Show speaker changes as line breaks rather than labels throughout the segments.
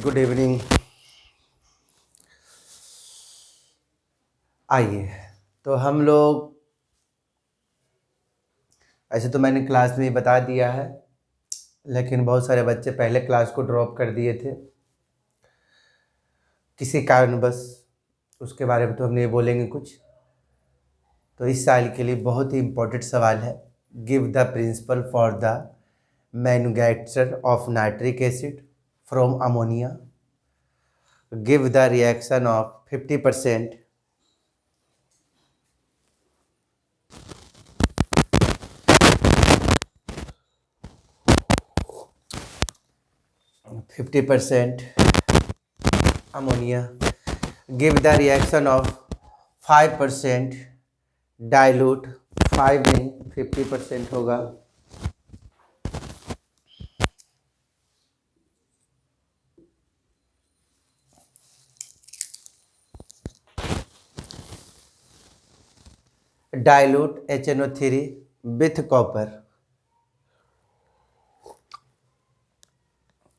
Good evening. आइए, तो हम लोग, ऐसे तो मैंने क्लास में ही बता दिया है, लेकिन बहुत सारे बच्चे पहले क्लास को ड्रॉप कर दिए थे किसी कारणवश। उसके बारे में तो हम नहीं बोलेंगे कुछ। तो इस साल के लिए बहुत ही इम्पोर्टेंट सवाल है। Give the principle for the manufacture of nitric acid from ammonia. Give the reaction of 50% 50% ammonia. Give the reaction of 5% dilute, 5 नहीं 50% होगा। Dilute HNO3 with copper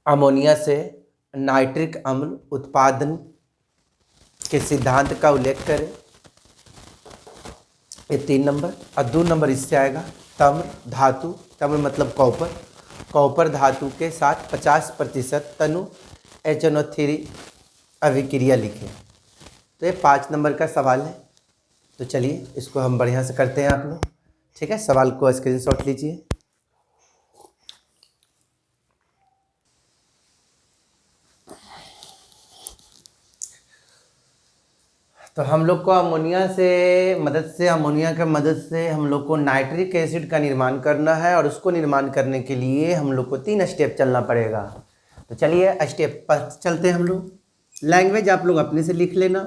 ammonia से नाइट्रिक अम्ल उत्पादन के सिद्धांत का उल्लेख करें। ये 3 नंबर। और 2 नंबर इससे आएगा तम्र धातु, तम्र मतलब कॉपर, कॉपर धातु के साथ 50% तनु HNO3 अभिक्रिया लिखें। तो ये 5 नंबर का सवाल है। तो चलिए इसको हम बढ़िया से करते हैं आप लोग। ठीक है, सवाल को स्क्रीनशॉट लीजिए। तो हम लोग को अमोनिया के मदद से हम लोग को नाइट्रिक एसिड का निर्माण करना है, और उसको निर्माण करने के लिए हम लोग को 3 स्टेप चलना पड़ेगा। तो चलिए स्टेप पर चलते हैं हम लोग। लैंग्वेज आप लोग अपने से लिख लेना।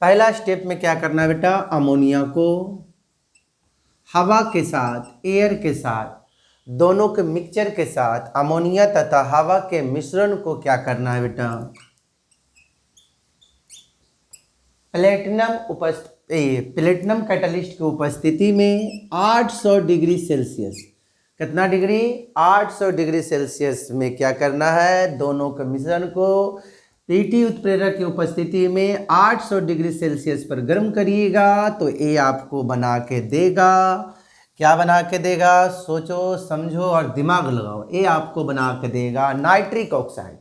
पहला स्टेप में क्या करना है बेटा, अमोनिया को हवा के साथ, एयर के साथ, दोनों के मिक्सचर के साथ अमोनिया तथा हवा के मिश्रण को क्या करना है बेटा, प्लेटिनम कैटलिस्ट की उपस्थिति में 800 डिग्री सेल्सियस, कितना डिग्री, 800 डिग्री सेल्सियस में क्या करना है, दोनों के मिश्रण को पीटी उत्प्रेरक की उपस्थिति में 800 डिग्री सेल्सियस पर गर्म करिएगा। तो ये आपको बना के देगा, क्या बना के देगा, सोचो समझो और दिमाग लगाओ। ये आपको बना के देगा नाइट्रिक ऑक्साइड।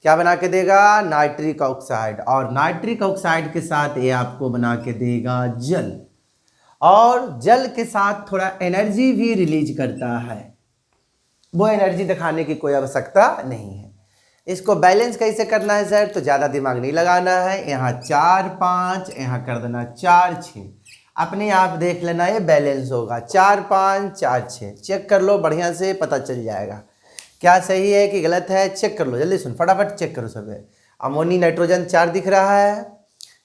क्या बना के देगा, नाइट्रिक ऑक्साइड। और नाइट्रिक ऑक्साइड के साथ ये आपको बना के देगा जल, और जल के साथ थोड़ा एनर्जी भी रिलीज करता है। वो एनर्जी दिखाने की कोई आवश्यकता नहीं है। इसको बैलेंस कैसे करना है सर, तो ज़्यादा दिमाग नहीं लगाना है। यहाँ 4 5, यहाँ कर देना 4 6, अपने आप देख लेना ये बैलेंस होगा। 4 5 4 6 चेक कर लो, बढ़िया से पता चल जाएगा क्या सही है कि गलत है। चेक कर लो, जल्दी सुन, फटाफट चेक करो सब। अमोनी नाइट्रोजन 4 दिख रहा है,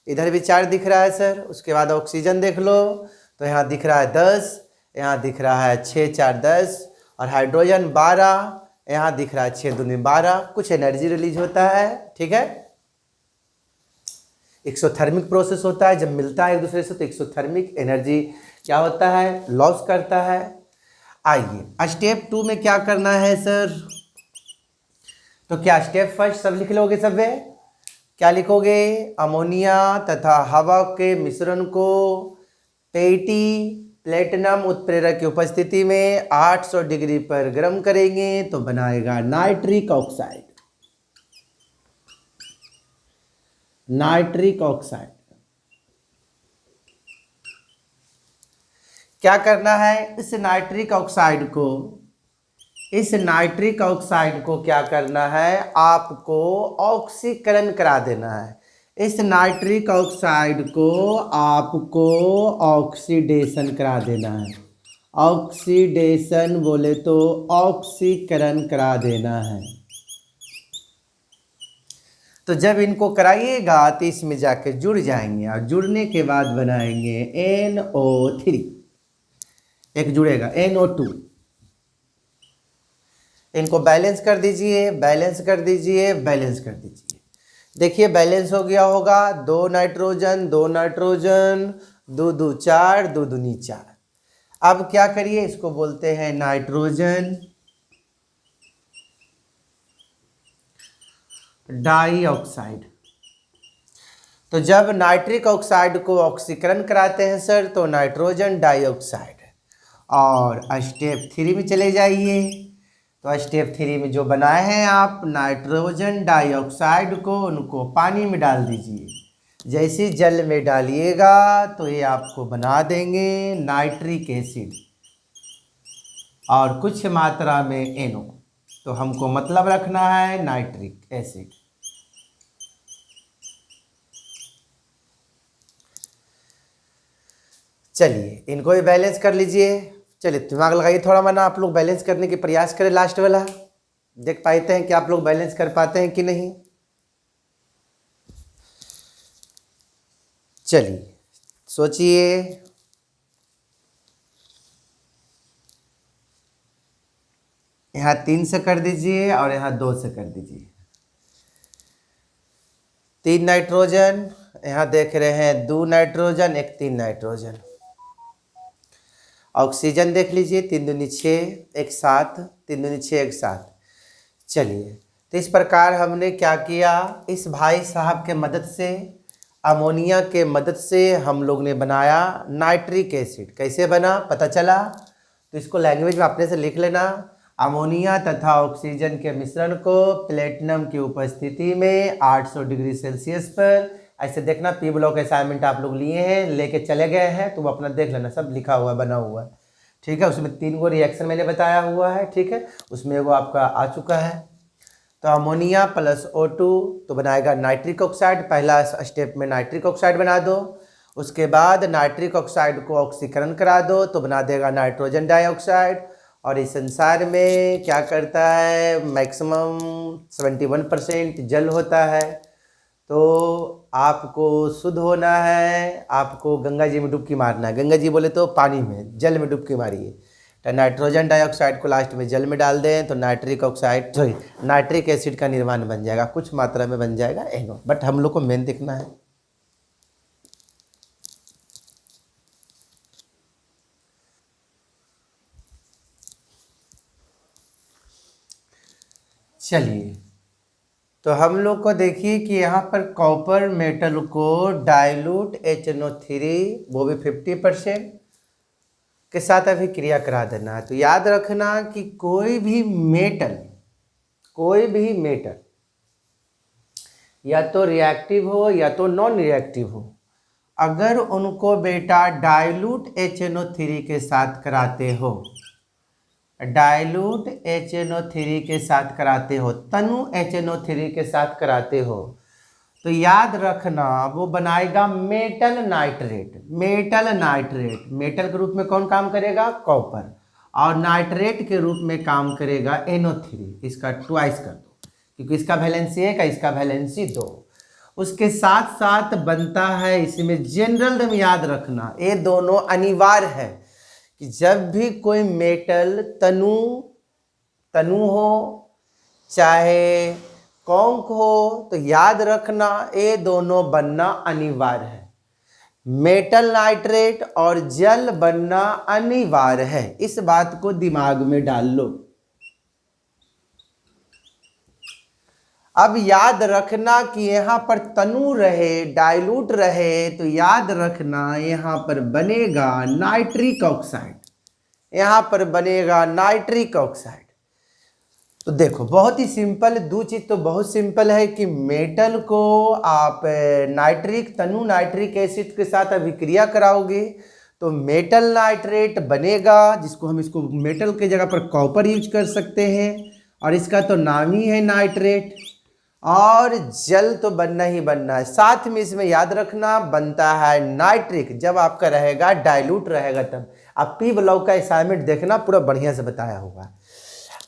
इधर भी 4 दिख रहा है सर। उसके बाद ऑक्सीजन देख लो, तो यहाँ दिख रहा है 10, यहाँ दिख रहा है 6 4 10, और हाइड्रोजन 12, यहाँ दिख रहा है 6 दूनी 12। कुछ एनर्जी रिलीज होता है, ठीक है। एक्सोथर्मिक प्रोसेस होता है, जब मिलता है एक दूसरे से तो एक्सोथर्मिक एनर्जी क्या होता है, लॉस करता है। आइए स्टेप 2 में क्या करना है सर, तो क्या स्टेप फर्स्ट सब लिख लोगे सब है? क्या लिखोगे, अमोनिया तथा हवा के मिश्रण को पेटी प्लेटिनम उत्प्रेरक की उपस्थिति में 800 डिग्री पर गर्म करेंगे तो बनाएगा नाइट्रिक ऑक्साइड। नाइट्रिक ऑक्साइड क्या करना है, इस नाइट्रिक ऑक्साइड को क्या करना है, आपको ऑक्सीकरण करा देना है। इस नाइट्रिक ऑक्साइड को आपको ऑक्सीडेशन करा देना है। ऑक्सीडेशन बोले तो ऑक्सीकरण करा देना है। तो जब इनको कराइएगा तो इसमें जाके जुड़ जाएंगे, और जुड़ने के बाद बनाएंगे NO3, एक जुड़ेगा NO2। इनको बैलेंस कर दीजिए, बैलेंस कर दीजिए, बैलेंस कर दीजिए। देखिए बैलेंस हो गया होगा, 2 नाइट्रोजन 2 नाइट्रोजन, 2 2 4, 2 दूनी 4। अब क्या करिए, इसको बोलते हैं नाइट्रोजन डाइऑक्साइड। तो जब नाइट्रिक ऑक्साइड को ऑक्सीकरण कराते हैं सर तो नाइट्रोजन डाइऑक्साइड। और स्टेप 3 में चले जाइए, तो स्टेप 3 में जो बनाए हैं आप नाइट्रोजन डाइऑक्साइड को उनको पानी में डाल दीजिए। जैसे जल में डालिएगा तो ये आपको बना देंगे नाइट्रिक एसिड और कुछ मात्रा में NO। तो हमको मतलब रखना है नाइट्रिक एसिड। चलिए इनको भी बैलेंस कर लीजिए। चलिए दिमाग लगाइए थोड़ा, मना आप लोग बैलेंस करने की प्रयास करें। लास्ट वाला देख पाते हैं कि आप लोग बैलेंस कर पाते हैं कि नहीं। चलिए सोचिए, यहाँ 3 से कर दीजिए और यहाँ 2 से कर दीजिए। 3 नाइट्रोजन, यहाँ देख रहे हैं 2 नाइट्रोजन, 1 3 नाइट्रोजन। ऑक्सीजन देख लीजिए 3 दूनी 6 1 7, 3 दूनी 6 1 7। चलिए तो इस प्रकार हमने क्या किया, इस भाई साहब के मदद से, अमोनिया के मदद से हम लोग ने बनाया नाइट्रिक एसिड। कैसे बना पता चला, तो इसको लैंग्वेज में अपने से लिख लेना। अमोनिया तथा ऑक्सीजन के मिश्रण को प्लेटिनम की उपस्थिति में 800 डिग्री सेल्सियस पर, ऐसे देखना पी ब्लॉक असाइनमेंट आप लोग लिए हैं, लेके चले गए हैं, तो वो अपना देख लेना, सब लिखा हुआ बना हुआ है, ठीक है। उसमें 3 गो रिएक्शन मैंने बताया हुआ है, ठीक है, उसमें वो आपका आ चुका है। तो अमोनिया प्लस O2 तो बनाएगा नाइट्रिक ऑक्साइड। पहला स्टेप में नाइट्रिक ऑक्साइड बना दो, उसके बाद नाइट्रिक ऑक्साइड को ऑक्सीकरण करा दो तो बना देगा नाइट्रोजन डाइऑक्साइड। और इस संसार में क्या करता है, मैक्सिमम 71% जल होता है। तो आपको शुद्ध होना है, आपको गंगा जी में डुबकी मारना है। गंगा जी बोले तो पानी में, जल में डुबकी मारिए। तो नाइट्रोजन डाइऑक्साइड को लास्ट में जल में डाल दें तो नाइट्रिक ऑक्साइड नाइट्रिक एसिड का निर्माण बन जाएगा, कुछ मात्रा में बन जाएगा NO। बट हम लोग को मेन देखना है। चलिए तो हम लोग को देखिए कि यहाँ पर कॉपर मेटल को डाइल्यूट HNO3 वो भी 50% के साथ अभी क्रिया करा देना है। तो याद रखना कि कोई भी मेटल या तो रिएक्टिव हो या तो नॉन रिएक्टिव हो, अगर उनको बेटा डाइल्यूट HNO3 के साथ कराते हो, डाइल्यूट HNO3 के साथ कराते हो, तनु HNO3 के साथ कराते हो, तो याद रखना वो बनाएगा मेटल नाइट्रेट। मेटल के रूप में कौन काम करेगा, कॉपर, और नाइट्रेट के रूप में काम करेगा NO3। इसका ट्वाइस कर दो क्योंकि इसका वैलेंसी 1 है, इसका वैलेंसी 2। उसके साथ साथ बनता है इसमें जनरल में याद रखना ये दोनों अनिवार्य है कि जब भी कोई मेटल तनु हो चाहे कॉन्क हो तो याद रखना ये दोनों बनना अनिवार्य है। मेटल नाइट्रेट और जल बनना अनिवार्य है, इस बात को दिमाग में डाल लो। अब याद रखना कि यहाँ पर तनु रहे, डाइल्यूट रहे, तो याद रखना यहाँ पर बनेगा नाइट्रिक ऑक्साइड, यहाँ पर बनेगा नाइट्रिक ऑक्साइड। तो देखो बहुत ही सिंपल, दो चीज़ तो बहुत सिंपल है कि मेटल को आप तनु नाइट्रिक एसिड के साथ अभिक्रिया कराओगे तो मेटल नाइट्रेट बनेगा, जिसको हम इसको मेटल के जगह पर कॉपर यूज कर सकते हैं, और इसका तो नाम ही है नाइट्रेट। और जल तो बनना ही बनना है, साथ में इसमें याद रखना बनता है नाइट्रिक जब आपका रहेगा डाइल्यूट रहेगा तब। आप पी ब्लॉक का असाइनमेंट देखना, पूरा बढ़िया से बताया होगा।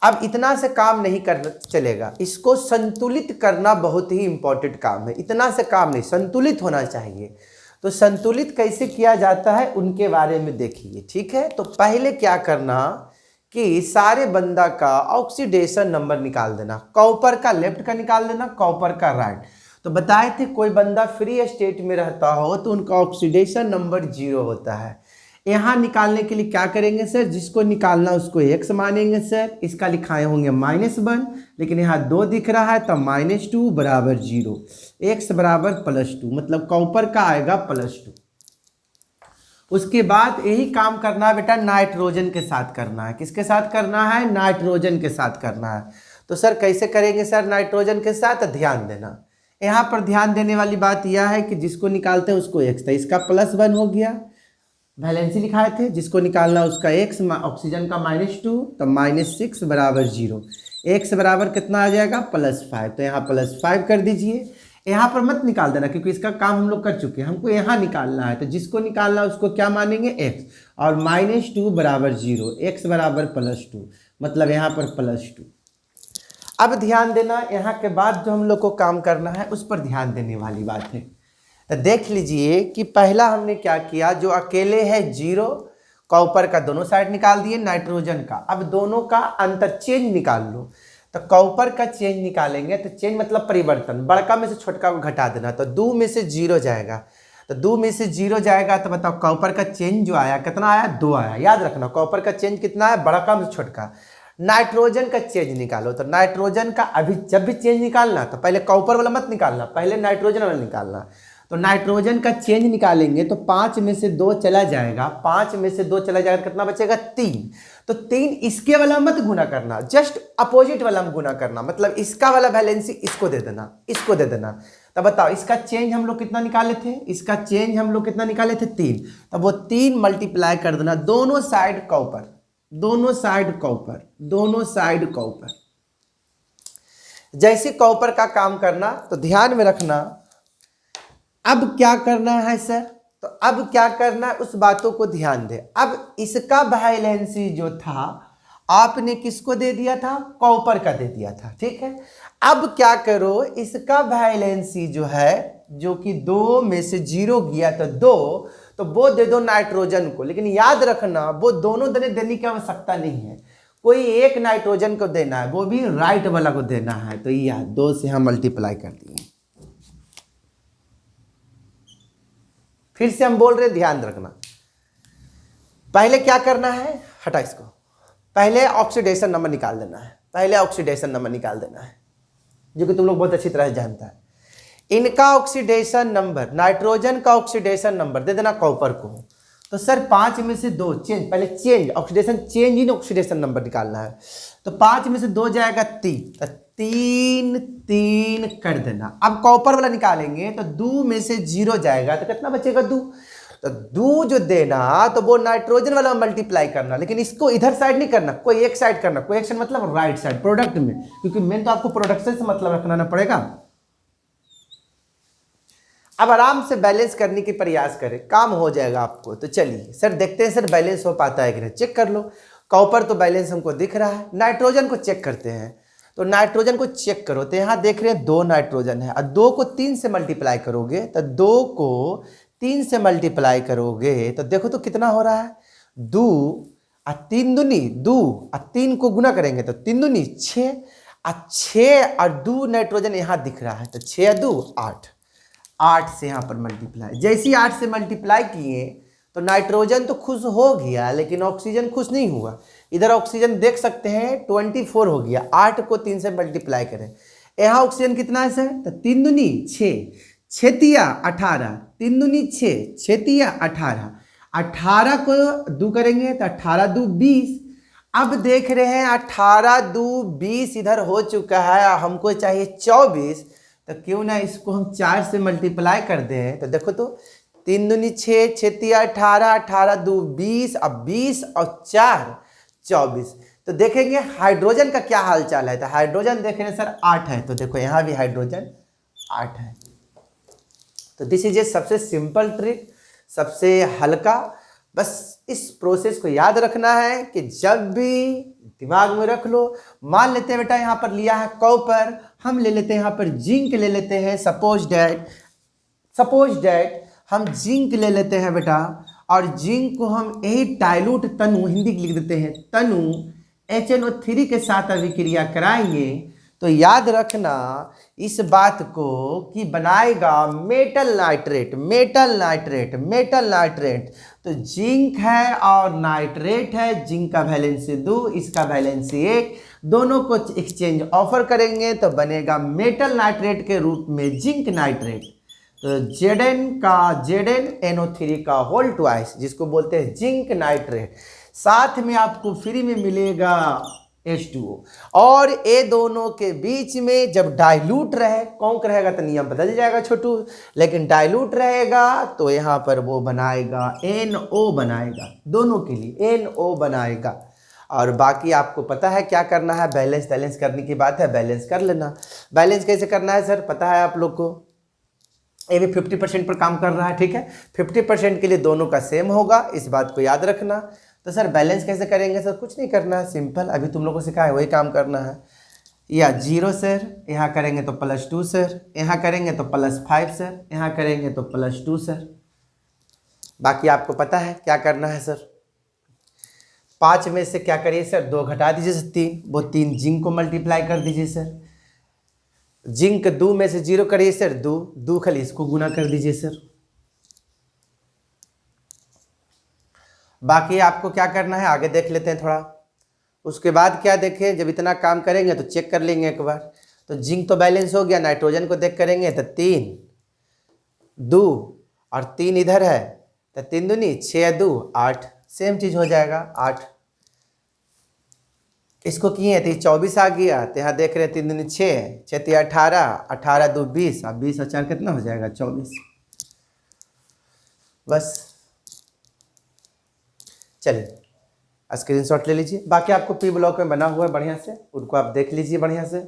अब इतना से काम नहीं कर चलेगा, इसको संतुलित करना बहुत ही इंपॉर्टेंट काम है। इतना से काम नहीं, संतुलित होना चाहिए। तो संतुलित कैसे किया जाता है उनके बारे में देखिए, ठीक है। तो पहले क्या करना कि सारे बंदा का ऑक्सीडेशन नंबर निकाल देना, कॉपर का लेफ्ट का निकाल देना, कॉपर का राइट। तो बताए थे कोई बंदा फ्री स्टेट में रहता हो तो उनका ऑक्सीडेशन नंबर 0 होता है। यहाँ निकालने के लिए क्या करेंगे सर, जिसको निकालना उसको x मानेंगे सर, इसका लिखाए होंगे -1, लेकिन यहाँ 2 दिख रहा है तो -2 बराबर 0, x बराबर +2, मतलब कॉपर का आएगा +2। उसके बाद यही काम करना है बेटा नाइट्रोजन के साथ करना है। किसके साथ करना है, नाइट्रोजन के साथ करना है। तो सर कैसे करेंगे सर नाइट्रोजन के साथ, ध्यान देना। यहाँ पर ध्यान देने वाली बात यह है कि जिसको निकालते हैं उसको x, तो इसका +1 हो गया, वैलेंसी लिखाए थे, जिसको निकालना उसका x, ऑक्सीजन का -2 तो -6 बराबर 0, x बराबर कितना आ जाएगा +5, तो यहाँ +5 कर दीजिए। यहाँ पर मत निकाल देना क्योंकि इसका काम हम लोग कर चुके हैं, हमको यहाँ निकालना है, तो जिसको निकालना है उसको क्या मानेंगे x, और -2 बराबर 0, x बराबर +2, मतलब यहाँ पर +2। अब ध्यान देना, यहाँ के बाद जो हम लोग को काम करना है उस पर ध्यान देने वाली बात है। तो देख लीजिए कि पहला हमने क्या किया, जो अकेले है 0, कॉपर का दोनों साइड निकाल दिए, नाइट्रोजन का, अब दोनों का अंतर चेंज निकाल लो। तो कॉपर का चेंज निकालेंगे, तो चेंज मतलब परिवर्तन, बड़का में से छोटका को घटा देना, तो 2 में से 0 जाएगा, तो 2 में से 0 जाएगा, तो बताओ कॉपर का चेंज जो आया कितना आया, 2 आया। याद रखना कॉपर का चेंज कितना है, बड़का में से छोटका। नाइट्रोजन का चेंज निकालो, तो नाइट्रोजन का अभी जब भी चेंज निकालना तो पहले कॉपर वाला मत निकालना, पहले नाइट्रोजन वाला निकालना। तो नाइट्रोजन का चेंज निकालेंगे तो 5 में से 2 चला जाएगा, 5 में से 2 चला जाएगा, कितना बचेगा 3, तो 3 इसके वाला मत गुना करना, जस्ट अपोजिट वाला में गुना करना, मतलब इसका वाला वैलेंसी इसको दे देना, इसको दे देना। तो बताओ इसका चेंज हम लोग कितना निकाले थे, इसका चेंज हम लोग कितना निकाले थे 3, तो वो 3 मल्टीप्लाई कर देना, दोनों साइड कॉपर, दोनों साइड कॉपर, दोनों साइड कॉपर। जैसे कॉपर का काम करना तो ध्यान में रखना। अब क्या करना है सर, तो अब क्या करना है उस बातों को ध्यान दे। अब इसका वैलेंसी जो था आपने किसको दे दिया था, कॉपर का दे दिया था, ठीक है। अब क्या करो, इसका वैलेंसी जो है, जो कि 2 में से 0 गया तो 2, तो वो दे दो नाइट्रोजन को, लेकिन याद रखना वो दोनों देने की आवश्यकता नहीं है, कोई एक नाइट्रोजन को देना है, वो भी राइट वाला को देना है। तो यह 2 से हम मल्टीप्लाई कर दिए। फिर से हम बोल रहे, ध्यान रखना। पहले क्या करना है, हटा इसको, पहले ऑक्सीडेशन नंबर निकाल देना है, पहले ऑक्सीडेशन नंबर निकाल देना है, जो कि तुम लोग बहुत अच्छी तरह जानता है। इनका ऑक्सीडेशन नंबर, नाइट्रोजन का ऑक्सीडेशन नंबर दे देना कॉपर को। तो सर 5 में से 2 चेंज, पहले change oxidation, change in oxidation number निकालना है। तो 5 में से 2 जाएगा 3, तो 3 कर देना। अब कॉपर वाला निकालेंगे तो 2 में से 0 जाएगा, तो कितना बचेगा 2, तो 2 जो देना तो वो नाइट्रोजन वाला मल्टीप्लाई करना, लेकिन इसको इधर साइड नहीं करना, कोई एक साइड करना, कोई एक साइड मतलब राइट साइड प्रोडक्ट में, क्योंकि मेन तो आपको प्रोडक्शन से मतलब रखना ना पड़ेगा। अब आराम से बैलेंस करने की प्रयास करें, काम हो जाएगा आपको। तो चलिए सर देखते हैं सर बैलेंस हो पाता है कि नहीं, चेक कर लो। कॉपर तो बैलेंस हमको दिख रहा है, नाइट्रोजन को चेक करते हैं। तो नाइट्रोजन को चेक करो, तो यहाँ देख रहे हैं 2 नाइट्रोजन है, और 2 को 3 से मल्टीप्लाई करोगे, तो 2 को 3 से मल्टीप्लाई करोगे तो देखो तो कितना हो रहा है, 2 और 3 दूनी 2, और 3 को गुना करेंगे तो 3 दूनी 6, और 6 और 2 नाइट्रोजन यहाँ दिख रहा है, तो 6 और 2 8, 8 से यहाँ पर मल्टीप्लाई। जैसे ही 8 से मल्टीप्लाई किए तो नाइट्रोजन तो खुश हो गया, लेकिन ऑक्सीजन खुश नहीं हुआ। इधर ऑक्सीजन देख सकते हैं 24 हो गया, 8 को 3 से मल्टीप्लाई करें। यहाँ ऑक्सीजन कितना है सर, तो 3 दूनी 6, 6 तिया 18, 3 दूनी 6, 6 तिया 18, 18 को 2 करेंगे तो 18 2 20। अब देख रहे हैं 18 2 20 इधर हो चुका है, हमको चाहिए 24, तो क्यों ना इसको हम 4 से मल्टीप्लाई कर दें। तो देखो तो 3 दूनी 6, 6 तिया 18, 18 2 20, अब 20 और 4 24। तो देखेंगे हाइड्रोजन का क्या हाल चाल है, तो हाइड्रोजन देख रहे हैं सर 8 है, तो देखो यहाँ भी हाइड्रोजन 8 है। तो दिस इज ए सबसे सिंपल ट्रिक, सबसे हल्का। बस इस प्रोसेस को याद रखना है कि जब भी दिमाग में रख लो। मान लेते हैं बेटा यहाँ पर लिया है कॉपर, हम ले लेते हैं यहाँ पर जिंक ले लेते हैं। सपोज डैट हम जिंक ले लेते हैं बेटा, और जिंक को हम यही डाइल्यूट तनु, हिंदी लिख देते हैं तनु, HNO3 के साथ अभिक्रिया कराएंगे तो याद रखना इस बात को कि बनाएगा metal nitrate, metal nitrate, metal nitrate. तो जिंक है और नाइट्रेट है, जिंक का वैलेंसी 2, इसका वैलेंसी 1, दोनों को एक्सचेंज ऑफर करेंगे तो बनेगा मेटल नाइट्रेट के रूप में जिंक नाइट्रेट। तो Zn का ZnNO3 का होल ट्वाइस, जिसको बोलते हैं जिंक नाइट्रेट, साथ में आपको फ्री में मिलेगा H2O। और ये दोनों के बीच में जब डाइल्यूट रहे, कौन रहेगा तो नियम बदल जाएगा छोटू, लेकिन डाइल्यूट रहेगा तो यहाँ पर वो बनाएगा NO बनाएगा, दोनों के लिए NO बनाएगा। और बाकी आपको पता है क्या करना है, बैलेंस बैलेंस करने की बात है, बैलेंस कर लेना। बैलेंस कैसे करना है सर, पता है आप लोग को, ये भी 50% पर काम कर रहा है, ठीक है। 50% के लिए दोनों का सेम होगा, इस बात को याद रखना। तो सर बैलेंस कैसे करेंगे सर, कुछ नहीं करना है, सिंपल, अभी तुम लोगों को सिखाया वही काम करना है। या 0 सर, यहाँ करेंगे तो +2 सर, यहाँ करेंगे तो +5 सर, यहाँ करेंगे तो +2 सर। बाकी आपको पता है क्या करना है सर, 5 में से क्या करिए सर, 2 घटा दीजिए सर 3, वो 3 जिंक को मल्टीप्लाई कर दीजिए सर। जिंक 2 में से 0 करिए सर 2 खाली इसको गुना कर दीजिए सर। बाकी आपको क्या करना है आगे देख लेते हैं थोड़ा। उसके बाद क्या देखें, जब इतना काम करेंगे तो चेक कर लेंगे एक बार। तो जिंक तो बैलेंस हो गया, नाइट्रोजन को देख करेंगे तो 3 2 और 3 इधर है तो 3 दूनी 6 2 8, सेम चीज़ हो जाएगा 8। इसको किए तो 24 आ गया, तो यहाँ देख रहे हैं 3 दूनी 6, 6 3 18, 18 2 20, और 20 और 4 कितना हो जाएगा 24। बस चलिए स्क्रीनशॉट ले लीजिए। बाकी आपको पी ब्लॉक में बना हुआ है बढ़िया से, उनको आप देख लीजिए बढ़िया से।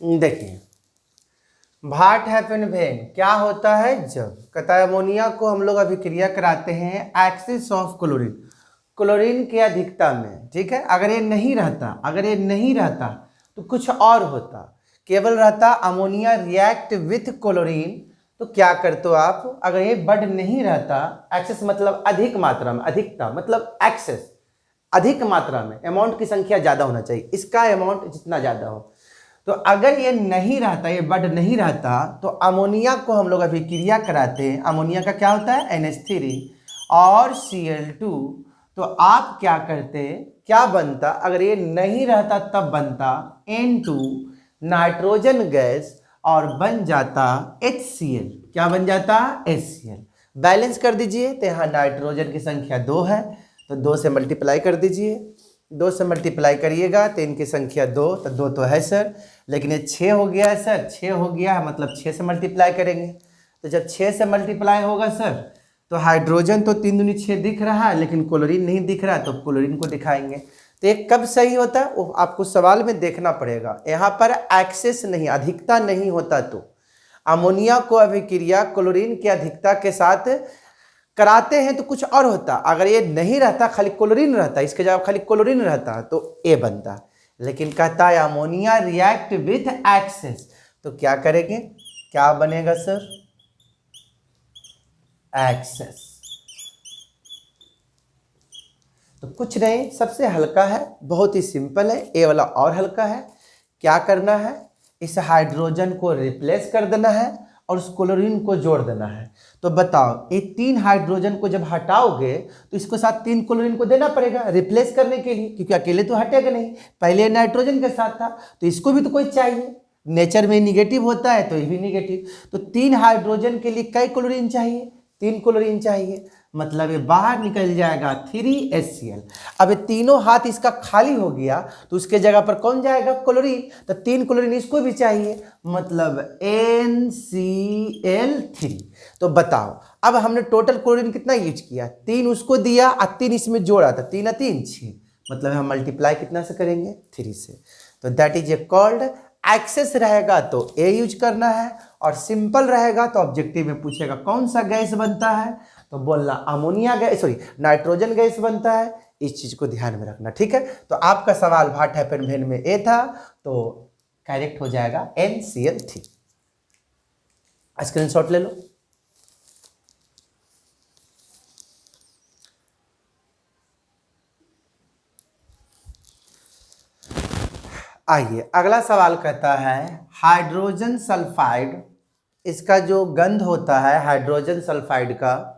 देखिए भाट हैफन वेन क्या होता है, जब कहता है अमोनिया को हम लोग अभिक्रिया कराते हैं एक्सिस ऑफ क्लोरीन, क्लोरीन की अधिकता में, ठीक है। अगर ये नहीं रहता, अगर ये नहीं रहता तो कुछ और होता, केवल रहता अमोनिया रिएक्ट विथ क्लोरीन, तो क्या करते हो आप, अगर ये बढ़ नहीं रहता, एक्सेस मतलब अधिक मात्रा में, अधिकता मतलब एक्सेस, अधिक मात्रा में, अमाउंट की संख्या ज़्यादा होना चाहिए, इसका अमाउंट जितना ज़्यादा हो। तो अगर ये नहीं रहता, ये बढ़ नहीं रहता, तो अमोनिया को हम लोग अभिक्रिया कराते हैं, अमोनिया का क्या होता है NH3 और Cl2, तो आप क्या करते, क्या बनता, अगर ये नहीं रहता तब बनता N2 नाइट्रोजन गैस और बन जाता HCl, क्या बन जाता HCl। बैलेंस कर दीजिए, तो यहाँ नाइट्रोजन की संख्या 2 है तो 2 से मल्टीप्लाई कर दीजिए, 2 से मल्टीप्लाई करिएगा तो इनकी संख्या 2, तो 2 तो है सर, लेकिन ये 6 हो गया है सर, 6 हो गया है मतलब 6 से मल्टीप्लाई करेंगे। तो जब 6 से मल्टीप्लाई होगा सर, तो हाइड्रोजन तो 3 दूनी 6 दिख रहा है, लेकिन क्लोरीन नहीं दिख रहा है, तो क्लोरीन को दिखाएंगे। तो ये कब सही होता है वो आपको सवाल में देखना पड़ेगा। यहाँ पर एक्सेस नहीं, अधिकता नहीं होता, तो अमोनिया को अभिक्रिया क्लोरीन की अधिकता के साथ कराते हैं तो कुछ और होता, अगर ये नहीं रहता, खाली क्लोरीन रहता, इसके जवाब खाली क्लोरीन रहता तो ए बनता, लेकिन कहता है अमोनिया रिएक्ट विथ एक्सेस, तो क्या करेंगे, क्या बनेगा सर, एक्सेस। तो कुछ नहीं, सबसे हल्का है, बहुत ही सिंपल है, ए वाला और हल्का है। क्या करना है, इस हाइड्रोजन को रिप्लेस कर देना है और उस क्लोरीन को जोड़ देना है। तो बताओ, ये 3 हाइड्रोजन को जब हटाओगे तो इसको साथ 3 क्लोरीन को देना पड़ेगा रिप्लेस करने के लिए, क्योंकि अकेले तो हटेगा नहीं, पहले नाइट्रोजन के साथ था, तो इसको भी तो कोई चाहिए, नेचर में निगेटिव होता है तो ये भी निगेटिव। तो 3 हाइड्रोजन के लिए कई क्लोरीन चाहिए, 3 क्लोरीन चाहिए, मतलब ये बाहर निकल जाएगा 3HCl। अब ये तीनों हाथ इसका खाली हो गया तो उसके जगह पर कौन जाएगा, क्लोरीन, तो 3 क्लोरीन इसको भी चाहिए, मतलब NCl3। तो बताओ अब हमने टोटल क्लोरीन कितना यूज किया, 3 उसको दिया और 3 इसमें जोड़ा, था 3 और 3 6, मतलब हम मल्टीप्लाई कितना से करेंगे 3 से। तो that is a called excess रहेगा तो ए यूज करना है, और सिंपल रहेगा तो ऑब्जेक्टिव में पूछेगा कौन सा गैस बनता है, तो बोलना ammonia gas, sorry nitrogen gas बनता है। इस चीज को ध्यान में रखना, ठीक है। तो आपका सवाल भाट हैफन वेन में ए था, तो करेक्ट हो जाएगा NCl3। स्क्रीनशॉट ले लो। आइए अगला सवाल कहता है हाइड्रोजन सल्फाइड, इसका जो गंध होता है हाइड्रोजन सल्फाइड का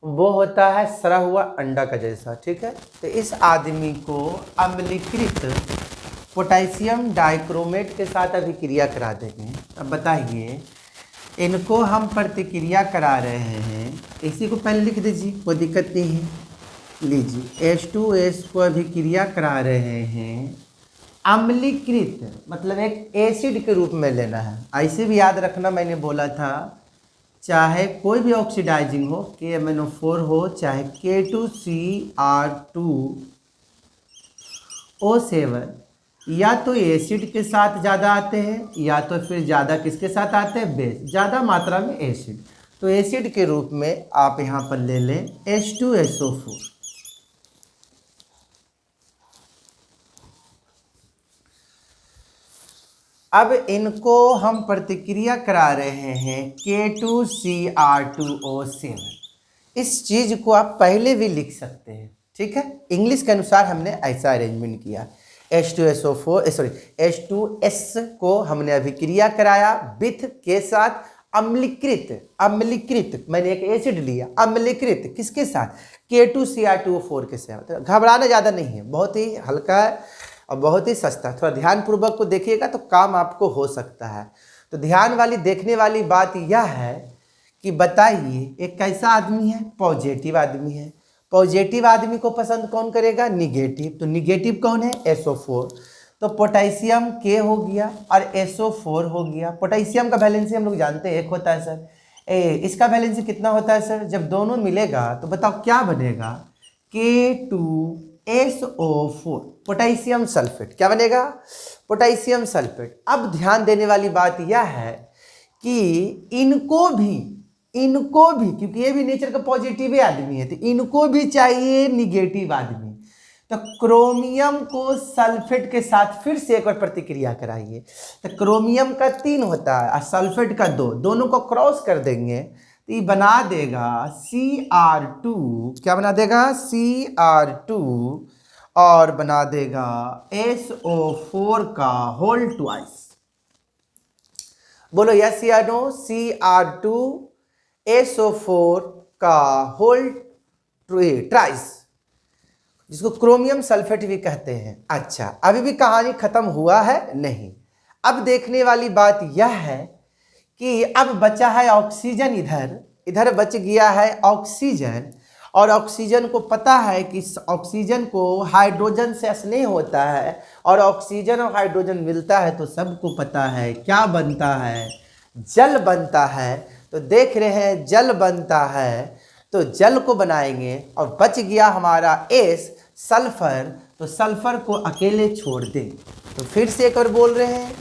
वो होता है सड़ा हुआ अंडा का जैसा, ठीक है। तो इस आदमी को अम्लीकृत पोटेशियम डाइक्रोमेट के साथ अभिक्रिया करा देंगे। अब बताइए इनको हम प्रतिक्रिया करा रहे हैं, इसी को पहले लिख दीजिए, कोई दिक्कत नहीं है। लीजिए H2S को अभिक्रिया करा रहे हैं, अम्लीकृत मतलब एक एसिड के रूप में लेना है। ऐसे भी याद रखना, मैंने बोला था चाहे कोई भी ऑक्सीडाइजिंग हो, KMnO4 हो, चाहे K2CR2O7, या तो एसिड के साथ ज़्यादा आते हैं या तो फिर ज़्यादा किसके साथ आते हैं, बेस, ज़्यादा मात्रा में एसिड। तो एसिड के रूप में आप यहाँ पर ले लें H2SO4। अब इनको हम प्रतिक्रिया करा रहे हैं K2CR2O7। इस चीज़ को आप पहले भी लिख सकते हैं, ठीक है। इंग्लिश के अनुसार हमने ऐसा अरेंजमेंट किया, H2S को हमने अभिक्रिया कराया विथ के साथ अम्लीकृत मैंने एक एसिड लिया, अम्लीकृत किसके साथ, K2CR2O4 के साथ। घबराना ज़्यादा नहीं है, बहुत ही हल्का है और बहुत ही सस्ता। थोड़ा ध्यानपूर्वक को देखिएगा तो काम आपको हो सकता है। तो ध्यान वाली देखने वाली बात यह है कि बताइए एक कैसा आदमी है, पॉजिटिव आदमी है। पॉजिटिव आदमी को पसंद कौन करेगा, निगेटिव। तो निगेटिव कौन है, SO4। तो पोटेशियम K हो गया और SO4 हो गया। पोटेशियम का वैलेंसी हम लोग जानते हैं 1 होता है सर। इसका वैलेंसी कितना होता है सर, जब दोनों मिलेगा तो बताओ क्या बनेगा, K2SO4 पोटेशियम सल्फेट। क्या बनेगा, पोटेशियम सल्फेट। अब ध्यान देने वाली बात यह है कि इनको भी क्योंकि ये भी नेचर का पॉजिटिव आदमी है, तो इनको भी चाहिए निगेटिव आदमी। तो क्रोमियम को सल्फेट के साथ फिर से एक बार प्रतिक्रिया कराइए। तो क्रोमियम का 3 होता है और सल्फेट का 2, दोनों को क्रॉस कर देंगे तो ये बना देगा Cr2। क्या बना देगा, Cr2, और बना देगा SO4 का होल ट्वाइस। बोलो यस या नो, Cr2SO4 का होल ट्राइस, जिसको क्रोमियम सल्फेट भी कहते हैं। अच्छा, अभी भी कहानी खत्म हुआ है नहीं। अब देखने वाली बात यह है कि अब बचा है ऑक्सीजन, इधर बच गया है ऑक्सीजन। और ऑक्सीजन को पता है कि ऑक्सीजन को हाइड्रोजन से स्नेह होता है और ऑक्सीजन और हाइड्रोजन मिलता है तो सबको पता है क्या बनता है, जल बनता है। तो देख रहे हैं जल बनता है, तो जल को बनाएंगे और बच गया हमारा S, सल्फर। तो सल्फर को अकेले छोड़ दें। तो फिर से एक बार बोल रहे हैं,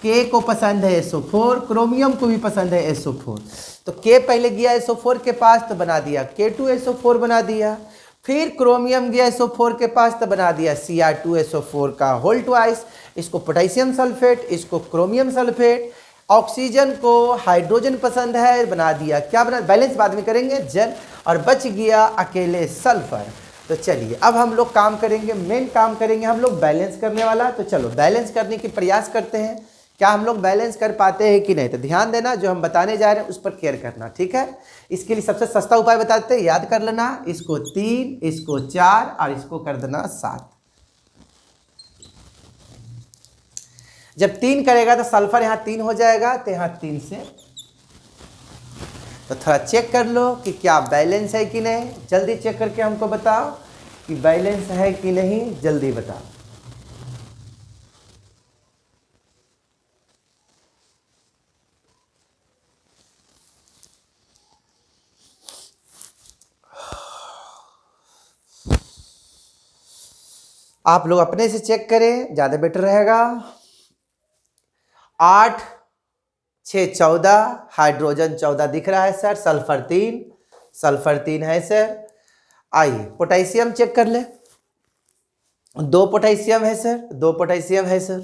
K को पसंद है SO4, क्रोमियम को भी पसंद है SO4। तो K पहले गया SO4 के पास तो बना दिया K2SO4 बना दिया, फिर क्रोमियम गया SO4 के पास तो बना दिया Cr2SO4 का होल ट्वाइस। इसको पोटेशियम सल्फेट, इसको क्रोमियम सल्फेट। ऑक्सीजन को हाइड्रोजन पसंद है, बना दिया, क्या बना, बैलेंस बाद में करेंगे, जल, और बच गया अकेले सल्फर। तो चलिए अब हम लोग काम करेंगे, मेन काम करेंगे हम लोग बैलेंस करने वाला। तो चलो बैलेंस करने की प्रयास करते हैं, क्या हम लोग बैलेंस कर पाते हैं कि नहीं। तो ध्यान देना, जो हम बताने जा रहे हैं उस पर केयर करना, ठीक है। इसके लिए सबसे सस्ता उपाय बताते हैं, याद कर लेना, इसको 3, इसको 4 और इसको कर देना 7। जब 3 करेगा तो सल्फर यहाँ 3 हो जाएगा, तो यहाँ 3 से। तो थोड़ा चेक कर लो कि क्या बैलेंस है कि नहीं, जल्दी चेक करके हमको बताओ कि बैलेंस है कि नहीं, जल्दी बताओ। आप लोग अपने से चेक करें, ज़्यादा बेटर रहेगा। 8, 6, 14, हाइड्रोजन 14 दिख रहा है सर, सल्फर 3 है सर। आइए पोटेशियम चेक कर ले, 2 पोटेशियम है सर, 2 पोटेशियम है सर।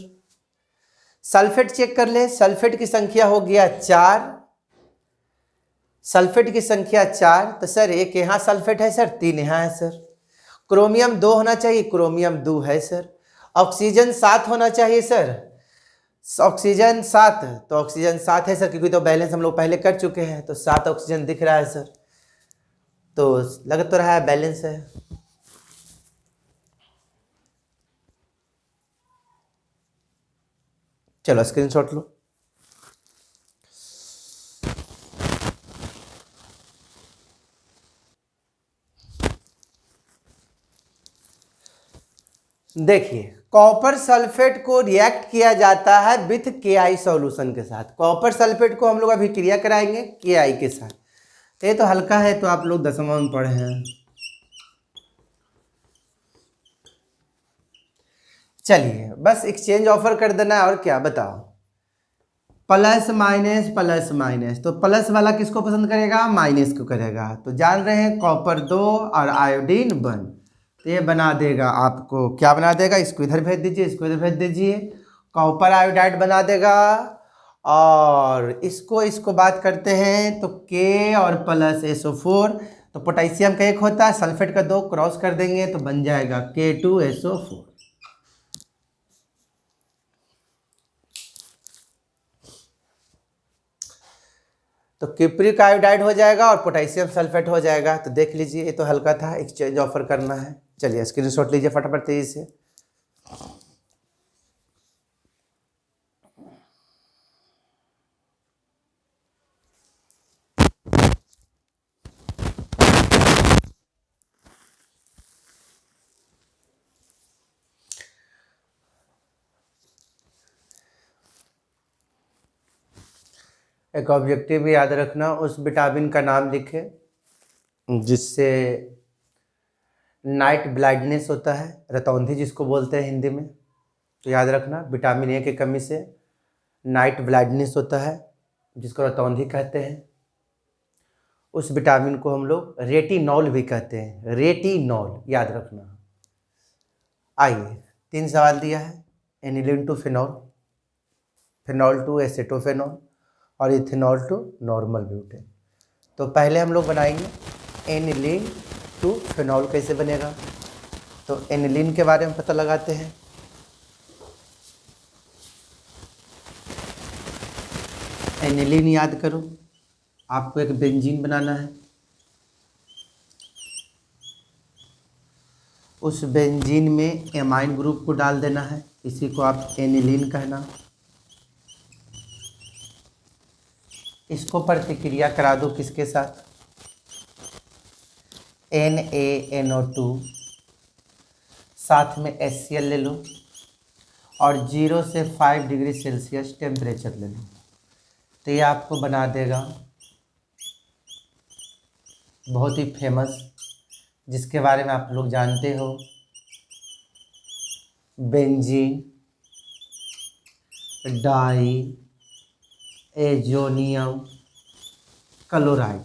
सल्फेट चेक कर ले, सल्फेट की संख्या हो गया 4, सल्फेट की संख्या 4। तो सर एक यहाँ सल्फेट है सर, 3 यहाँ है सर। क्रोमियम 2 होना चाहिए, क्रोमियम 2 है सर। ऑक्सीजन 7 होना चाहिए सर, ऑक्सीजन 7, तो ऑक्सीजन 7 है सर, क्योंकि तो बैलेंस हम लोग पहले कर चुके हैं, तो 7 ऑक्सीजन दिख रहा है सर, तो लग तो रहा है बैलेंस है। चलो स्क्रीनशॉट लो। देखिए कॉपर सल्फेट को रिएक्ट किया जाता है विथ KI सॉल्यूशन के साथ। कॉपर सल्फेट को हम लोग अभी क्रिया कराएंगे KI के साथ। ये तो हल्का है, तो आप लोग 10वां में पढ़े हैं। चलिए बस एक्सचेंज ऑफर कर देना है, और क्या बताओ। प्लस माइनस प्लस माइनस, तो प्लस वाला किसको पसंद करेगा, माइनस को करेगा। तो जान रहे हैं कॉपर 2 और आयोडीन 1, तो ये बना देगा आपको, क्या बना देगा, इसको इधर भेज दीजिए, इसको इधर भेज दीजिए, कॉपर आयोडाइड बना देगा। और इसको बात करते हैं तो K और प्लस SO4, तो पोटेशियम का 1 होता है, सल्फेट का 2, क्रॉस कर देंगे तो बन जाएगा K2SO4। तो क्यूप्रिक आयोडाइड हो जाएगा और पोटेशियम सल्फेट हो जाएगा। तो देख लीजिए, ये तो हल्का था, एक्सचेंज ऑफर करना है। चलिए स्क्रीनशॉट लीजिए फटाफट तेजी से। एक ऑब्जेक्टिव भी याद रखना, उस विटामिन का नाम लिखे जिससे नाइट ब्लाइंडनेस होता है, रतौंधी जिसको बोलते हैं हिंदी में। तो याद रखना, विटामिन ए की कमी से नाइट ब्लाइंडनेस होता है, जिसको रतौंधी कहते हैं। उस विटामिन को हम लोग रेटिनॉल भी कहते हैं, रेटिनॉल याद रखना। आइए 3 सवाल दिया है, aniline to phenol, phenol to acetophenol और इथेनॉल टू नॉर्मल ब्यूटेन। तो पहले हम लोग बनाएंगे एनिलीन टू फिनॉल कैसे बनेगा। तो एनिलीन के बारे में पता लगाते हैं। एनिलीन याद करो, आपको एक बेंजीन बनाना है, उस बेंजीन में एमाइन ग्रुप को डाल देना है, इसी को आप एनिलीन कहना। इसको प्रतिक्रिया करा दो किसके साथ, NaNO2, साथ में HCl ले लो और 0 से 5 डिग्री सेल्सियस टेम्परेचर ले लो। तो ये आपको बना देगा बहुत ही फेमस, जिसके बारे में आप लोग जानते हो, benzene diazonium chloride.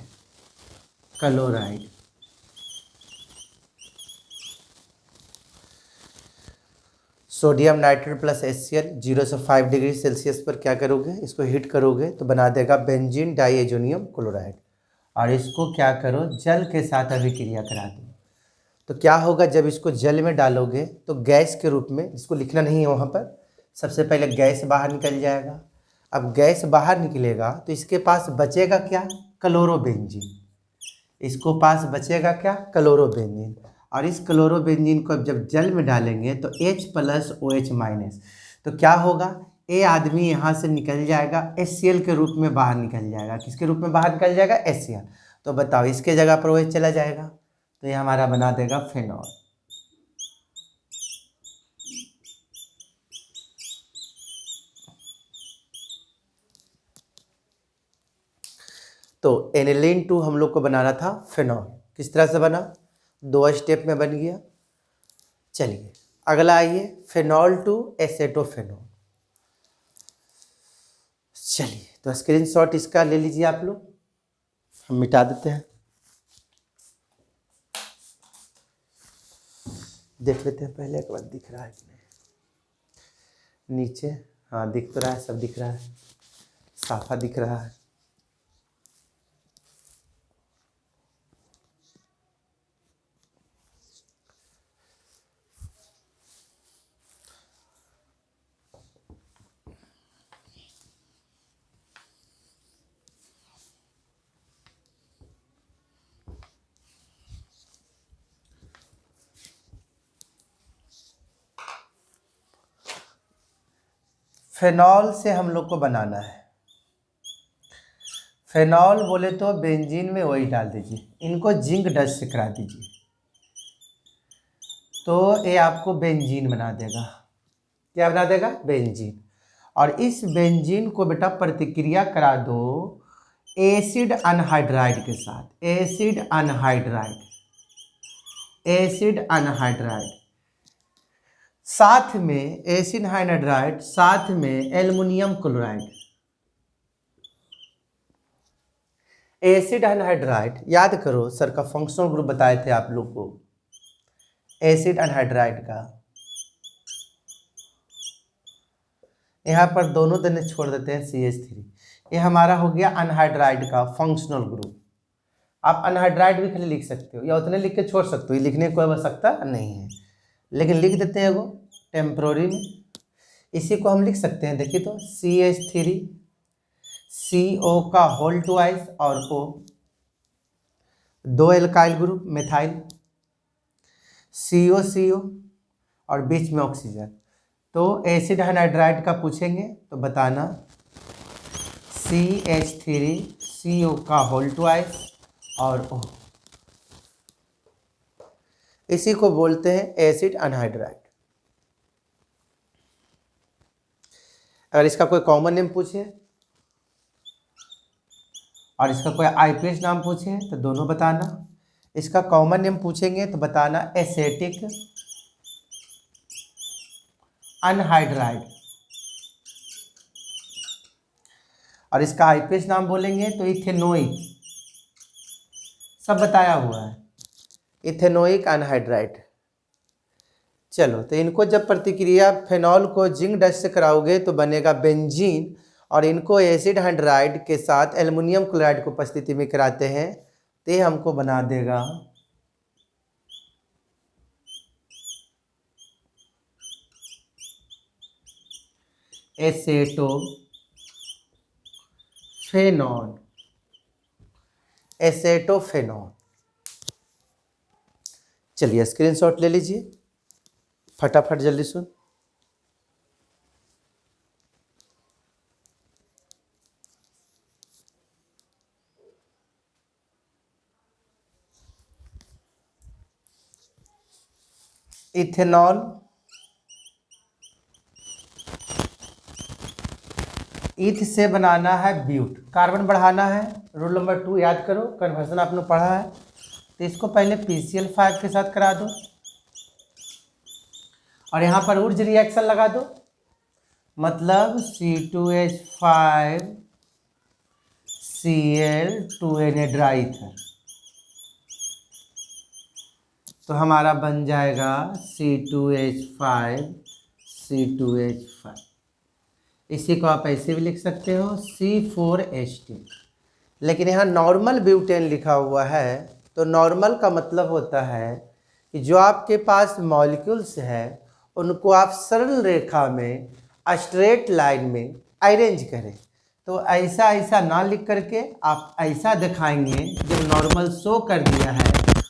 Sodium nitrate plus HCl 0 से 5 डिग्री सेल्सियस पर क्या करोगे, इसको हीट करोगे तो बना देगा बेंजीन डाईएजोनियम क्लोराइड। और इसको क्या करो, जल के साथ अभिक्रिया करा दो। तो क्या होगा, जब इसको जल में डालोगे तो गैस के रूप में, जिसको लिखना नहीं है वहाँ पर, सबसे पहले गैस बाहर निकल जाएगा। अब गैस बाहर निकलेगा तो इसके पास बचेगा क्या, क्लोरोबेंजीन। इसको पास बचेगा क्या, क्लोरोबेंजीन। और इस क्लोरोबेंजीन को अब जब जल में डालेंगे तो H+OH-, तो क्या होगा, ए आदमी यहाँ से निकल जाएगा, HCl के रूप में बाहर निकल जाएगा। किसके रूप में बाहर निकल जाएगा, HCl। तो बताओ इसके जगह पर OH चला जाएगा, तो ये हमारा बना देगा फिनॉल। तो एनिलीन 2 हम लोग को बनाना था फिनॉल। किस तरह से बना, 2 स्टेप में बन गया। चलिए अगला आइए, फिनॉल टू एसेटोफेनॉल। चलिए तो स्क्रीनशॉट इसका ले लीजिए आप लोग, हम मिटा देते हैं, देख लेते हैं पहले एक बार दिख रहा है कि नहीं। नीचे हाँ दिख तो रहा है, सब दिख रहा है, साफा दिख रहा है। फेनॉल से हम लोग को बनाना है। फेनॉल बोले तो बेंजीन में वही डाल दीजिए, इनको जिंक डस्ट से करा दीजिए तो ये आपको बेंजीन बना देगा। क्या बना देगा? बेंजीन। और इस बेंजीन को बेटा प्रतिक्रिया करा दो एसिड अनहाइड्राइड के साथ। एसिड अनहाइड्राइड, एसिड अनहाइड्राइड साथ में एसिड हाइड्राइड, साथ में एल्युमिनियम क्लोराइड। एसिड अनहाइड्राइड याद करो, सर का फंक्शनल ग्रुप बताए थे आप लोग को एसिड अनहाइड्राइड का। यहाँ पर दोनों देने छोड़ देते हैं CH3। ये हमारा हो गया अनहाइड्राइड का फंक्शनल ग्रुप। आप अनहाइड्राइड भी खाली लिख सकते हो या उतने लिख के छोड़ सकते हो, ये लिखने की कोई आवश्यकता नहीं है, लेकिन लिख देते हैं वो टेम्प्रोरी में। इसी को हम लिख सकते हैं, देखिए तो CH3 CO का होल ट्वाइस और O, 2 alkyl group methyl, CO और बीच में ऑक्सीजन। तो एसिड हाइड्राइड का पूछेंगे तो बताना CH3 CO का होल ट्वाइस और O, इसी को बोलते हैं एसिड अनहाइड्राइड। अगर इसका कोई कॉमन नेम पूछे और इसका कोई IPS नाम पूछे तो दोनों बताना। इसका कॉमन नेम पूछेंगे तो बताना एसेटिक अनहाइड्राइड, और इसका IPS नाम बोलेंगे तो इथेनोइक, सब बताया हुआ है, इथेनोइक अनहाइड्राइड। चलो, तो इनको जब प्रतिक्रिया फेनॉल को जिंक डस्ट से कराओगे तो बनेगा बेंजीन, और इनको एसिड हाइड्राइड के साथ एल्युमिनियम क्लोराइड को उपस्थिति में कराते हैं तो ये हमको बना देगा एसेटोफेनॉल। एसेटोफेनॉल। चलिए स्क्रीनशॉट ले लीजिए फटाफट, जल्दी सुन। इथेनॉल, ईथ से बनाना है ब्यूट, कार्बन बढ़ाना है। रूल नंबर 2 याद करो, कन्वर्जन आपने पढ़ा है। तो इसको पहले PCl5 के साथ करा दो और यहाँ पर ऊर्ज रिएक्शन लगा दो, मतलब C2H5Cl2Na ड्राई ईथर, तो हमारा बन जाएगा C2H5। इसी को आप ऐसे भी लिख सकते हो C4H2, लेकिन यहाँ नॉर्मल ब्यूटेन लिखा हुआ है। तो नॉर्मल का मतलब होता है कि जो आपके पास मॉलिक्यूल्स है उनको आप सरल रेखा में, स्ट्रेट लाइन में अरेंज करें। तो ऐसा ऐसा ना लिख करके आप ऐसा दिखाएंगे, जब नॉर्मल शो कर दिया है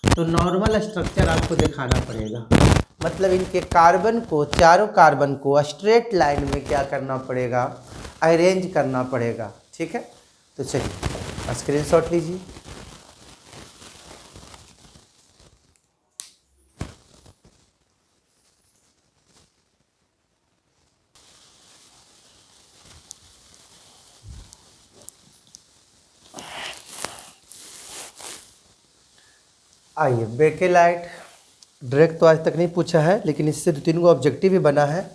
तो नॉर्मल स्ट्रक्चर आपको दिखाना पड़ेगा। मतलब इनके कार्बन को, चारों कार्बन को स्ट्रेट लाइन में क्या करना पड़ेगा? अरेंज करना पड़ेगा। ठीक है, तो चलिए स्क्रीनशॉट लीजिए। आइए, बेकेलाइट डायरेक्ट तो आज तक नहीं पूछा है, लेकिन इससे 2-3 गो ऑब्जेक्टिव भी बना है।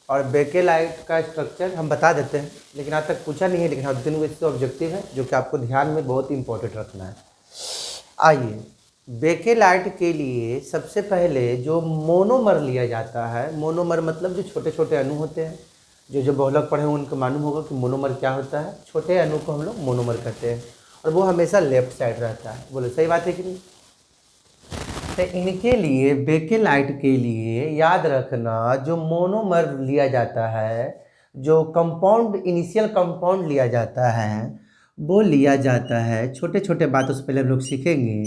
और बेकेलाइट का स्ट्रक्चर हम बता देते हैं, लेकिन आज तक पूछा नहीं है, लेकिन हाँ 2-3 गो इससे ऑब्जेक्टिव है जो कि आपको ध्यान में बहुत ही इंपॉर्टेंट रखना है। आइए, बेकेलाइट के लिए सबसे पहले जो मोनोमर लिया जाता है, मोनोमर मतलब जो छोटे छोटे अणु होते हैं, जो बहुलक पढ़े हैं उनको मालूम होगा कि मोनोमर क्या होता है। छोटे अणु को हम लोग मोनोमर कहते हैं, और वो हमेशा लेफ्ट साइड रहता है। बोलो सही बात है कि नहीं? तो इनके लिए, बेकेलाइट के लिए याद रखना, जो मोनोमर लिया जाता है, जो कंपाउंड, इनिशियल कंपाउंड लिया जाता है, वो लिया जाता है, छोटे छोटे बातों से पहले हम लोग सीखेंगे,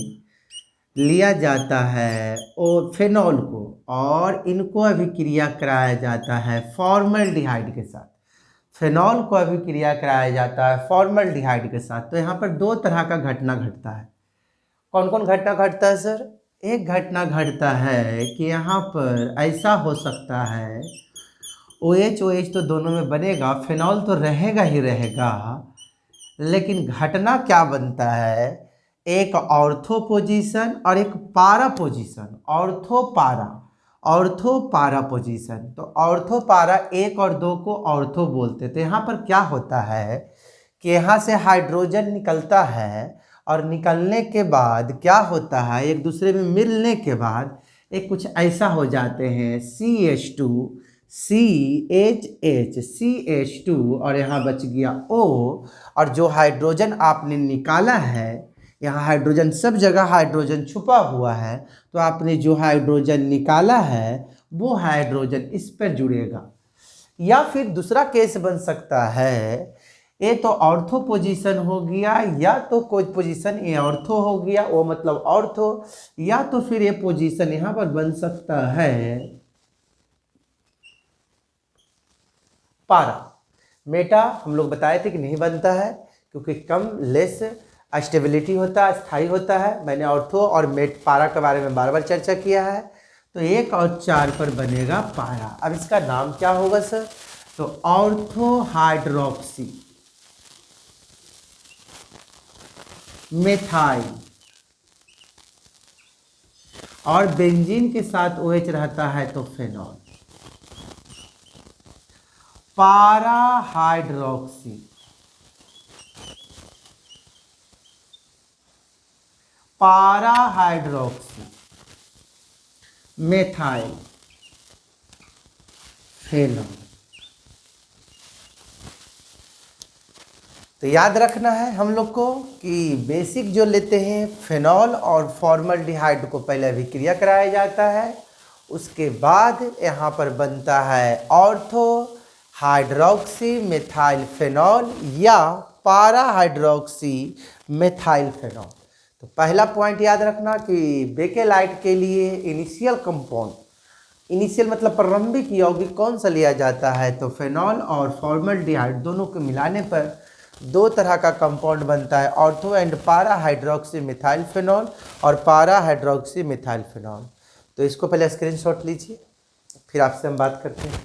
लिया जाता है और फेनॉल को, और इनको अभिक्रिया कराया जाता है फॉर्मल्डिहाइड के साथ। फिनॉल को अभिक्रिया कराया जाता है फॉर्मल्डिहाइड के साथ। तो यहाँ पर दो तरह का घटना घटता है। कौन कौन घटना घटता है सर? एक घटना घटता है कि यहाँ पर ऐसा हो सकता है OH OH तो दोनों में बनेगा, फिनॉल तो रहेगा ही रहेगा, लेकिन घटना क्या बनता है, एक ऑर्थो पोजीशन और एक पारा पोजीशन। ऑर्थो पारा पोजीशन। तो ऑर्थो पारा 1 और 2 को ऑर्थो बोलते। तो यहाँ पर क्या होता है कि यहाँ से हाइड्रोजन निकलता है और निकलने के बाद क्या होता है, एक दूसरे में मिलने के बाद एक कुछ ऐसा हो जाते हैं CH2 CHH CH2 और यहाँ बच गया O। और जो हाइड्रोजन आपने निकाला है, यहाँ हाइड्रोजन सब जगह हाइड्रोजन छुपा हुआ है, तो आपने जो हाइड्रोजन निकाला है वो हाइड्रोजन इस पर जुड़ेगा। या फिर दूसरा केस बन सकता है, ये तो ऑर्थो पोजीशन हो गया, या तो कोई पोजीशन ये ऑर्थो हो गया, वो मतलब ऑर्थो, या तो फिर ये पोजीशन यहाँ पर बन सकता है पारा। मेटा हम लोग बताए थे कि नहीं बनता है क्योंकि कम लेस स्टेबिलिटी होता है, स्थायी होता है। मैंने ऑर्थो और मेट पारा के बारे में बार बार चर्चा किया है। तो 1 और 4 पर बनेगा पारा। अब इसका नाम क्या होगा सर? तो ऑर्थो हाइड्रोक्सी मेथाइल, और बेंजीन के साथ OH रहता है तो फेनॉल, पारा हाइड्रोक्सी मेथाइल फेनॉल। तो याद रखना है हम लोग को कि बेसिक जो लेते हैं, फेनॉल और फॉर्मल्डिहाइड को पहले अभिक्रिया कराया जाता है, उसके बाद यहाँ पर बनता है ऑर्थो हाइड्रोक्सी मेथाइल फेनॉल या पारा हाइड्रोक्सी मेथाइल फेनॉल। तो पहला पॉइंट याद रखना कि बेकेलाइट के लिए इनिशियल कंपाउंड, इनिशियल मतलब प्रारंभिक यौगिक कौन सा लिया जाता है, तो फेनॉल और फॉर्मल्डिहाइड दोनों को मिलाने पर दो तरह का कंपाउंड बनता है, ऑर्थो एंड पारा हाइड्रोक्सी मिथाइल फेनॉल और पारा हाइड्रोक्सी मिथाइल फेनॉल। तो इसको पहले स्क्रीनशॉट लीजिए, फिर आपसे हम बात करते हैं।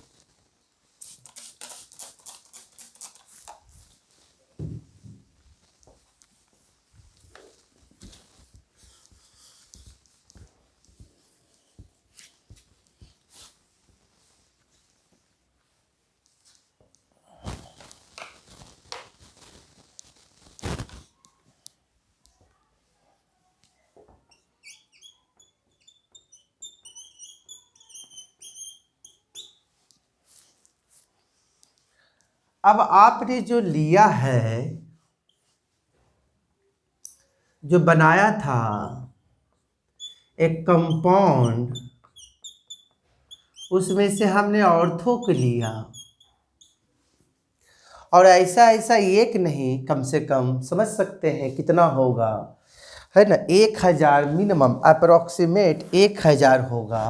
अब आपने जो लिया है, जो बनाया था एक कंपाउंड, उसमें से हमने ऑर्थो को लिया, और ऐसा ऐसा एक नहीं, कम से कम समझ सकते हैं कितना होगा, है ना, 1000 मिनिमम अप्रोक्सीमेट 1000 होगा।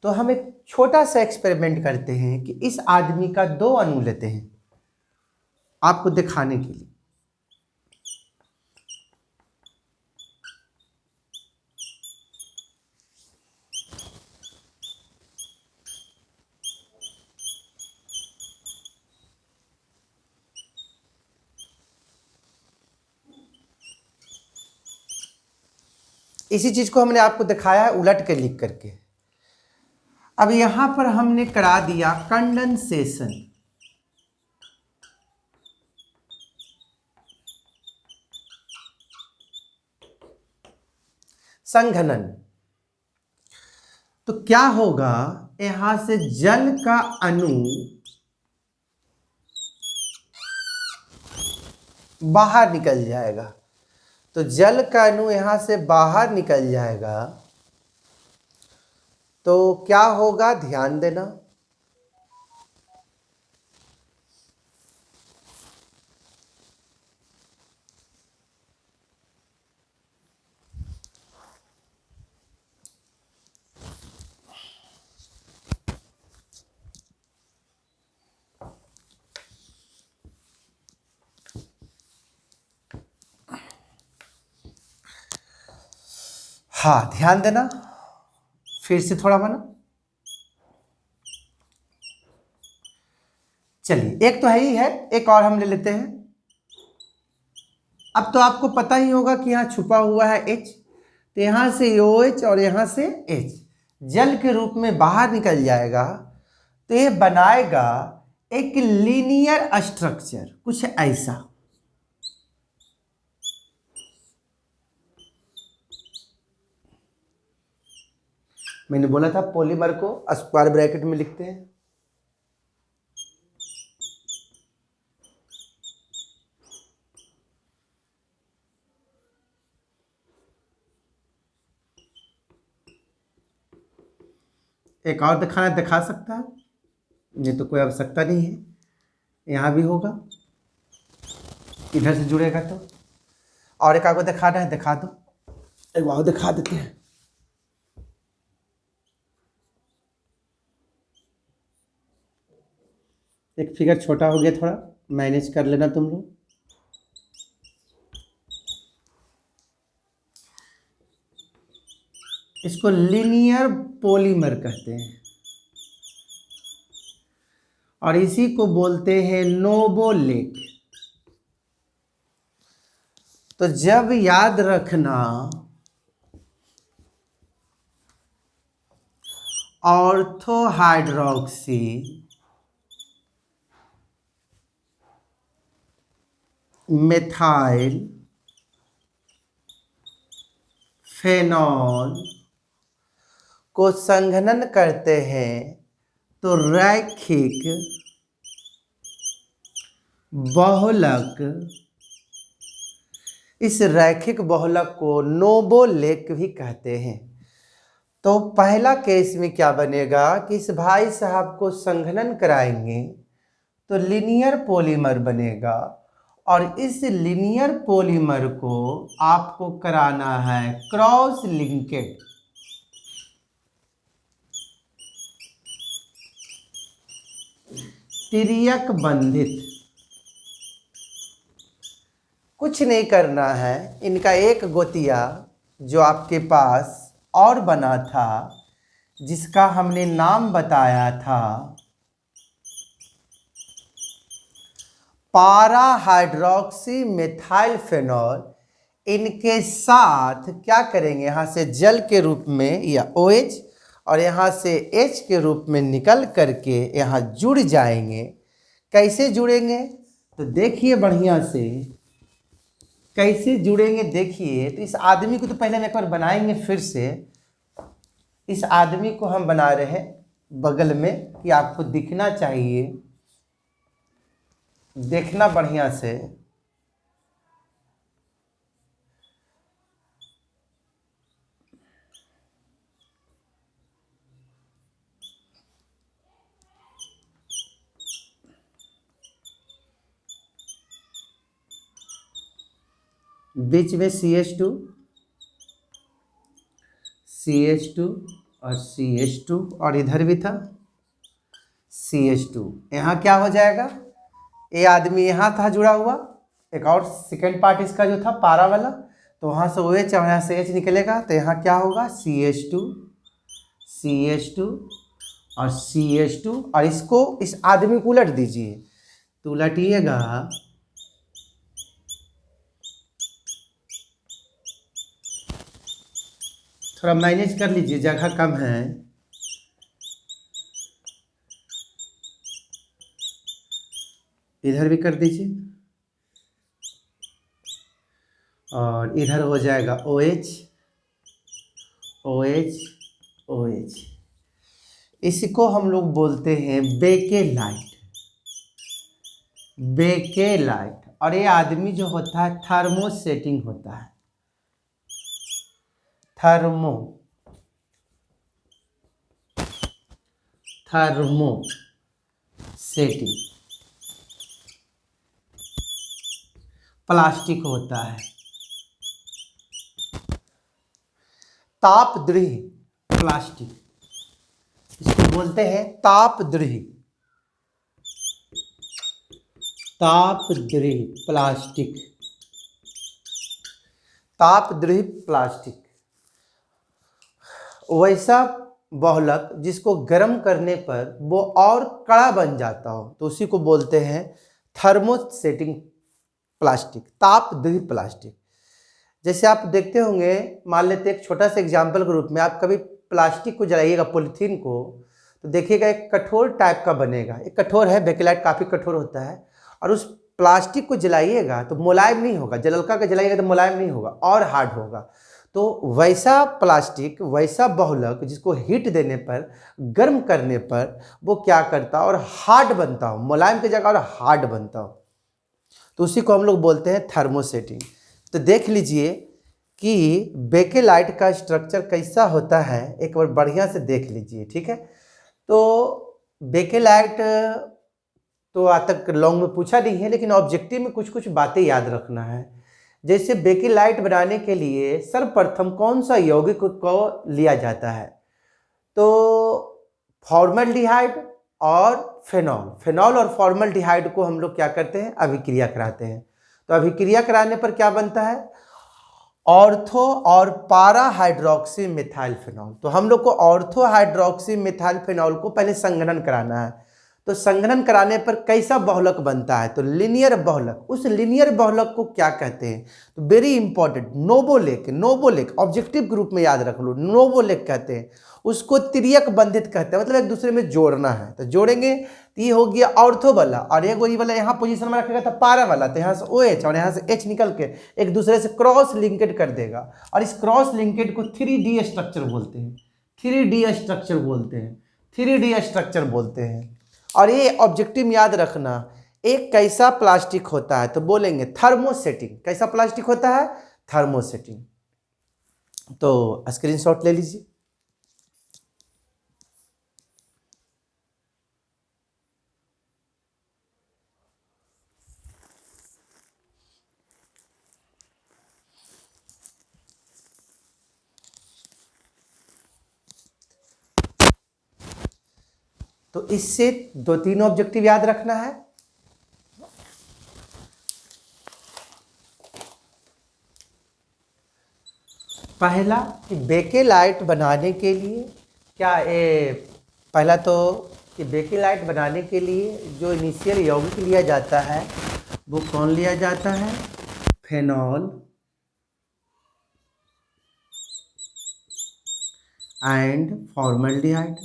तो हम एक छोटा सा एक्सपेरिमेंट करते हैं कि इस आदमी का 2 अणु लेते हैं आपको दिखाने के लिए। इसी चीज को हमने आपको दिखाया है उलट के लिख करके। अब यहां पर हमने करा दिया कंडेंसेशन, संघनन। तो क्या होगा, यहां से जल का अणु बाहर निकल जाएगा। तो जल का अणु यहां से बाहर निकल जाएगा तो क्या होगा, ध्यान देना, हाँ, ध्यान देना, फिर से थोड़ा बना। चलिए, एक तो है ही है, एक और हम ले लेते हैं। अब तो आपको पता ही होगा कि यहाँ छुपा हुआ है H, तो यहाँ से OH और यहाँ से H जल के रूप में बाहर निकल जाएगा, तो ये बनाएगा एक लीनियर स्ट्रक्चर, कुछ ऐसा। मैंने बोला था पॉलीमर को स्क्वायर ब्रैकेट में लिखते हैं। एक और दिखाना दिखा सकता है, ये तो कोई आवश्यकता नहीं है, यहाँ भी होगा, इधर से जुड़ेगा तो। और एक आपको दिखाना है, दिखा दो, एक और दिखा देते हैं। एक फिगर छोटा हो गया, थोड़ा मैनेज कर लेना तुम लोग। इसको लीनियर पॉलीमर कहते हैं और इसी को बोलते हैं नोबोलेक। तो जब याद रखना ऑर्थो हाइड्रोक्सी मेथाइल फेनॉल को संघनन करते हैं तो रैखिक बहुलक, इस रैखिक बहुलक को नोबोलेक भी कहते हैं। तो पहला केस में क्या बनेगा कि इस भाई साहब को संघनन कराएंगे तो लीनियर पॉलीमर बनेगा और इस लीनियर पॉलीमर को आपको कराना है क्रॉस लिंकेड। तिर्यक बंधित। कुछ नहीं करना है, इनका एक गोतिया जो आपके पास और बना था जिसका हमने नाम बताया था पारा हाइड्रोक्सी मेथाइल फेनॉल, इनके साथ क्या करेंगे, यहाँ से जल के रूप में या OH और यहाँ से H के रूप में निकल करके यहाँ जुड़ जाएंगे। कैसे जुड़ेंगे तो देखिए बढ़िया से कैसे जुड़ेंगे। देखिए, तो इस आदमी को तो पहले हम एक बार बनाएंगे, फिर से इस आदमी को हम बना रहे हैं बगल में कि आपको दिखना चाहिए, देखना बढ़िया से। बीच में CH2 और CH2 और इधर भी था CH2। यहाँ क्या हो जाएगा, ये आदमी यहाँ था जुड़ा हुआ, एक और सेकेंड पार्ट इसका जो था पारा वाला, तो वहाँ से OH और यहाँ से H निकलेगा, तो यहाँ क्या होगा CH2 और CH2 और इसको इस आदमी को उलट दीजिए, तो उलटिएगा थोड़ा मैनेज कर लीजिए, जगह कम है। इधर भी कर दीजिए और इधर हो जाएगा OH। इसको हम लोग बोलते हैं बेकेलाइट। और ये आदमी जो होता है थर्मोसेटिंग होता है, थर्मोसेटिंग प्लास्टिक होता है। तापद्रीही प्लास्टिक, इसको बोलते हैं तापद्रीही प्लास्टिक। वैसा बहुलक जिसको गर्म करने पर वो और कड़ा बन जाता हो, तो उसी को बोलते हैं थर्मोसेटिंग प्लास्टिक, तापद्री प्लास्टिक। जैसे आप देखते होंगे, मान लेते एक छोटा सा एग्जाम्पल के रूप में, आप कभी प्लास्टिक को जलाइएगा, पॉलीथीन को, तो देखिएगा एक कठोर टाइप का बनेगा। एक कठोर है, बेकेलाइट काफ़ी कठोर होता है, और उस प्लास्टिक को जलाइएगा तो मुलायम नहीं होगा, जललका का जलाइएगा तो मुलायम नहीं होगा और हार्ड होगा। तो वैसा प्लास्टिक, वैसा बहुलक जिसको हीट देने पर, गर्म करने पर वो क्या करता और हार्ड बनता हो, मुलायम की जगह और हार्ड बनता हो, तो उसी को हम लोग बोलते हैं थर्मोसेटिंग। तो देख लीजिए कि बेकेलाइट का स्ट्रक्चर कैसा होता है, एक बार बढ़िया से देख लीजिए, ठीक है। तो बेकेलाइट तो आज तक लॉन्ग में पूछा नहीं है, लेकिन ऑब्जेक्टिव में कुछ कुछ बातें याद रखना है। जैसे बेकेलाइट बनाने के लिए सर्वप्रथम कौन सा यौगिक को लिया जाता है, तो फॉर्मल्डिहाइड और फेनॉल। फेनॉल और फॉर्मल्डिहाइड को हम लोग क्या करते हैं, अभिक्रिया कराते हैं। तो अभिक्रिया कराने पर क्या बनता है, ऑर्थो और पारा हाइड्रोक्सी मिथाइल फेनॉल। तो हम लोग को ऑर्थो हाइड्रोक्सी मिथाइल फेनॉल को पहले संघनन कराना है। तो संघनन कराने पर कैसा बहुलक बनता है, तो लिनियर बहुलक। उस लिनियर बहुलक को क्या कहते हैं, तो वेरी इंपॉर्टेंट, नोवोलेक। नोवोलेक ऑब्जेक्टिव ग्रुप में याद रख लो, नोवोलेक कहते हैं। उसको तिर्यक बंधित कहते हैं, मतलब एक दूसरे में जोड़ना है। तो जोड़ेंगे तो ये हो गया ऑर्थो वाला, और एक ये वाला यहाँ पोजीशन में रखेगा तो पारा वाला, तो यहाँ से OH और यहाँ से H निकल के एक दूसरे से क्रॉस लिंकेड कर देगा, और इस क्रॉस लिंकेड को 3D स्ट्रक्चर बोलते हैं। 3D स्ट्रक्चर बोलते हैं, 3D स्ट्रक्चर बोलते हैं। और ये ऑब्जेक्टिव में याद रखना, एक कैसा प्लास्टिक होता है, तो बोलेंगे थर्मोसेटिंग। कैसा प्लास्टिक होता है, थर्मोसेटिंग। तो स्क्रीनशॉट ले लीजिए। तो इससे 2-3 ऑब्जेक्टिव याद रखना है। पहला कि बेकेलाइट बनाने के लिए क्या पहला तो कि बेकेलाइट बनाने के लिए जो इनिशियल यौगिक लिया जाता है वो कौन लिया जाता है, फेनॉल एंड फॉर्मल्डिहाइड।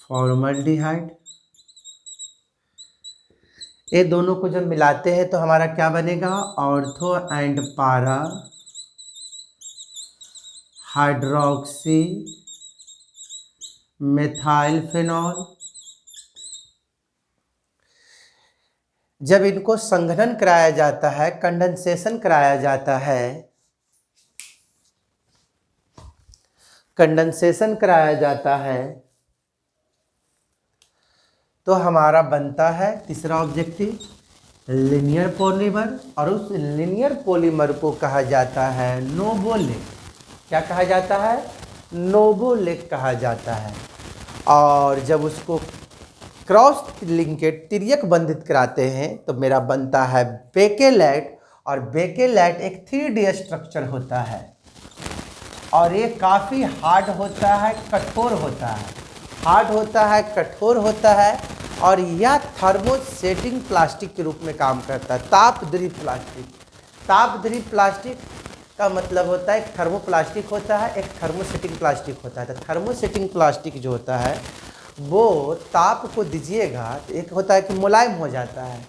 फॉर्मल्डिहाइड, ये दोनों को जब मिलाते हैं तो हमारा क्या बनेगा, ऑर्थो एंड पारा हाइड्रोक्सी मिथाइल फेनॉल। जब इनको संघनन कराया जाता है, कंडेंसेशन कराया जाता है, कंडेंसेशन कराया जाता है, तो हमारा बनता है तीसरा ऑब्जेक्टिव लिनियर पॉलीमर, और उस लिनियर पॉलीमर को कहा जाता है नोवोलेक। क्या कहा जाता है, नोवोलेक कहा जाता है। और जब उसको क्रॉस लिंकेड तिर्यक बंधित कराते हैं तो मेरा बनता है बेकेलाइट। और बेकेलाइट एक 3D स्ट्रक्चर होता है, और ये काफ़ी हार्ड होता है, कठोर होता है, हार्ड होता है, कठोर होता है, और यह थर्मोसेटिंग प्लास्टिक के रूप में काम करता है, तापद्री प्लास्टिक। तापद्री प्लास्टिक का मतलब होता है एक थर्मोप्लास्टिक होता है, एक थर्मोसेटिंग प्लास्टिक होता है। तो थर्मोसेटिंग प्लास्टिक जो होता है वो ताप को दीजिएगा तो एक होता है कि मुलायम हो जाता है,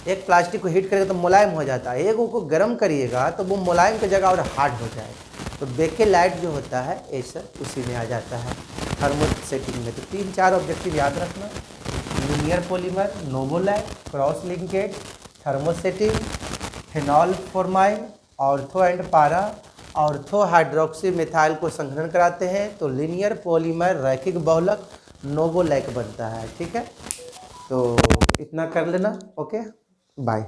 एक प्लास्टिक को हीट करेगा तो मुलायम हो जाता है, एक को गर्म करिएगा तो वो मुलायम की जगह और हार्ड हो जाएगा। तो बेकेलाइट जो होता है ऐसा उसी में आ जाता है, थर्मोसेटिंग में। तो 3-4 ऑब्जेक्टिव याद रखना, linear polymer, novolac, cross linkage, thermosetting, phenol formyl, ortho and para. Ortho hydroxy methyl को संघनन कराते हैं तो लिनियर पॉलीमर रैखिक बहुलक नोवोलेक बनता है, ठीक है। तो इतना कर लेना, ओके, बाय।